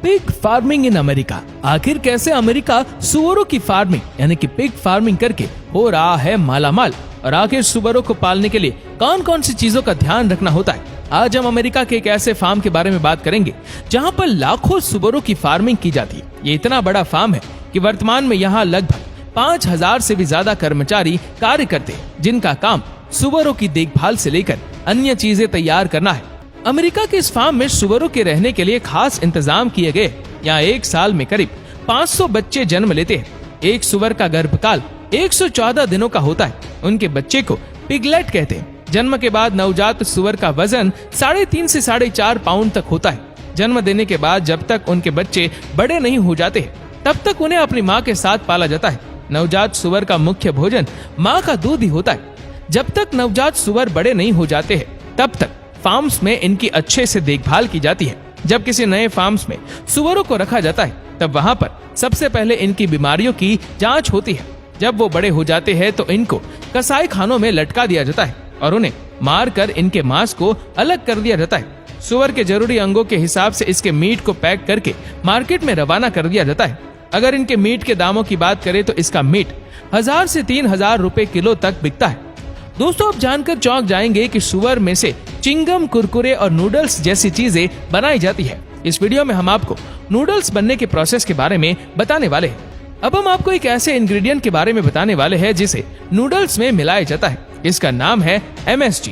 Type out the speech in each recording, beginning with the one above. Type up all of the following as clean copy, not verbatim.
Pig farming in America. आखिर कैसे America सुअरों की फार्मिंग यानी कि पिग फार्मिंग करके हो रहा है मालामाल, और आखिर सुअरों को पालने के लिए कौन कौन सी चीजों का ध्यान रखना होता है। आज हम अमेरिका के एक ऐसे फार्म के बारे में बात करेंगे जहां पर लाखों सुअरों की फार्मिंग की जाती है। ये इतना बड़ा फार्म है कि वर्तमान में यहाँ लगभग 5000 से भी ज्यादा कर्मचारी कार्य करते हैं, जिनका काम सुअरों की देखभाल से लेकर अन्य चीजें तैयार करना है। अमेरिका के इस फार्म में सुअरों के रहने के लिए खास इंतजाम किए गए। यहाँ एक साल में करीब 500 बच्चे जन्म लेते हैं। एक सुअर का गर्भकाल 114 दिनों का होता है। उनके बच्चे को पिगलेट कहते हैं। जन्म के बाद नवजात सुअर का वजन 3.5 से 4.5 पाउंड तक होता है। जन्म देने के बाद जब तक उनके बच्चे बड़े नहीं हो जाते तब तक उन्हें अपनी माँ के साथ पाला जाता है। नवजात सुअर का मुख्य भोजन माँ का दूध ही होता है। जब तक नवजात सुअर बड़े नहीं हो जाते हैं तब तक फार्म्स में इनकी अच्छे से देखभाल की जाती है। जब किसी नए फार्म्स में सुअरों को रखा जाता है तब वहाँ पर सबसे पहले इनकी बीमारियों की जांच होती है। जब वो बड़े हो जाते हैं तो इनको कसाई खानों में लटका दिया जाता है और उन्हें मार कर इनके मांस को अलग कर दिया जाता है। सुअर के जरूरी अंगों के हिसाब से इसके मीट को पैक करके मार्केट में रवाना कर दिया जाता है। अगर इनके मीट के दामों की बात करें तो इसका मीट 1000 से 3000 रुपए किलो तक बिकता है। दोस्तों, आप जानकर चौंक जाएंगे कि सुअर में से चिंगम, कुरकुरे और नूडल्स जैसी चीजें बनाई जाती है। इस वीडियो में हम आपको नूडल्स बनने के प्रोसेस के बारे में बताने वाले हैं। अब हम आपको एक ऐसे इंग्रेडिएंट के बारे में बताने वाले हैं जिसे नूडल्स में मिलाया जाता है। इसका नाम है MSG।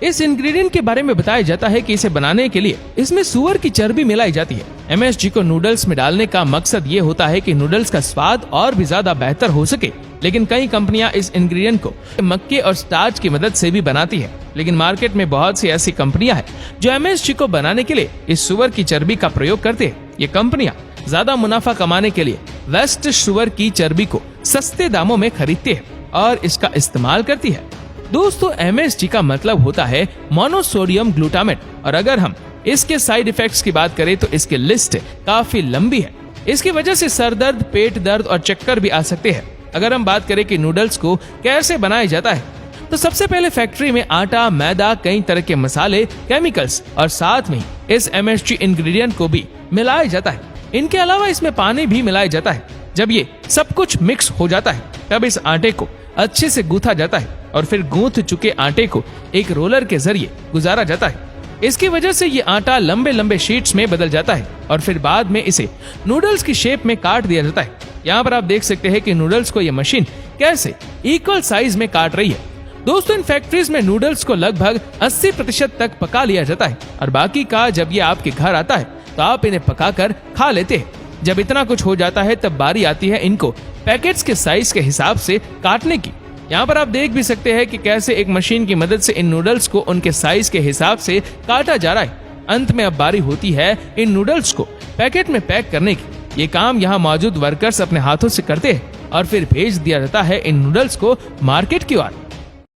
इस इंग्रेडिएंट के बारे में बताया जाता है कि इसे बनाने के लिए इसमें सुअर की चर्बी मिलाई जाती है। MSG को नूडल्स में डालने का मकसद ये होता है कि नूडल्स का स्वाद और भी ज्यादा बेहतर हो सके। लेकिन कई कंपनियां इस इंग्रेडिएंट को मक्के और स्टार्च की मदद से भी बनाती है। लेकिन मार्केट में बहुत सी ऐसी कंपनियां हैं जो MSG को बनाने के लिए इस सुअर की चर्बी का प्रयोग करते हैं। ये कंपनियां ज्यादा मुनाफा कमाने के लिए वेस्ट सुअर की चर्बी को सस्ते दामों में खरीदती है और इसका इस्तेमाल करती है। दोस्तों, MSG का मतलब होता है मोनोसोडियम ग्लूटामेट, और अगर हम इसके साइड इफेक्ट्स की बात करें तो इसकी लिस्ट काफी लंबी है। इसकी वजह से सर दर्द, पेट दर्द और चक्कर भी आ सकते हैं। अगर हम बात करें कि नूडल्स को कैसे बनाया जाता है तो सबसे पहले फैक्ट्री में आटा, मैदा, कई तरह के मसाले, केमिकल्स और साथ में इस MSG इंग्रेडिएंट को भी मिलाया जाता है। इनके अलावा इसमें पानी भी मिलाया जाता है। जब ये सब कुछ मिक्स हो जाता है तब इस आटे को अच्छे से गूंथा जाता है और फिर गूंथ चुके आटे को एक रोलर के जरिए गुजारा जाता है। इसकी वजह से ये आटा लंबे लंबे शीट्स में बदल जाता है और फिर बाद में इसे नूडल्स की शेप में काट दिया जाता है। यहाँ पर आप देख सकते हैं कि नूडल्स को ये मशीन कैसे इक्वल साइज में काट रही है। दोस्तों, इन फैक्ट्रीज में नूडल्स को लगभग 80% तक पका लिया जाता है और बाकी का जब ये आपके घर आता है तो आप इन्हें पकाकर खा लेते हैं। जब इतना कुछ हो जाता है तब बारी आती है इनको पैकेट्स के साइज के हिसाब से काटने की। यहाँ पर आप देख भी सकते हैं कि कैसे एक मशीन की मदद से इन नूडल्स को उनके साइज के हिसाब से काटा जा रहा है। अंत में अब बारी होती है इन नूडल्स को पैकेट में पैक करने की। ये काम यहाँ मौजूद वर्कर्स अपने हाथों से करते हैं और फिर भेज दिया जाता है इन नूडल्स को मार्केट की ओर।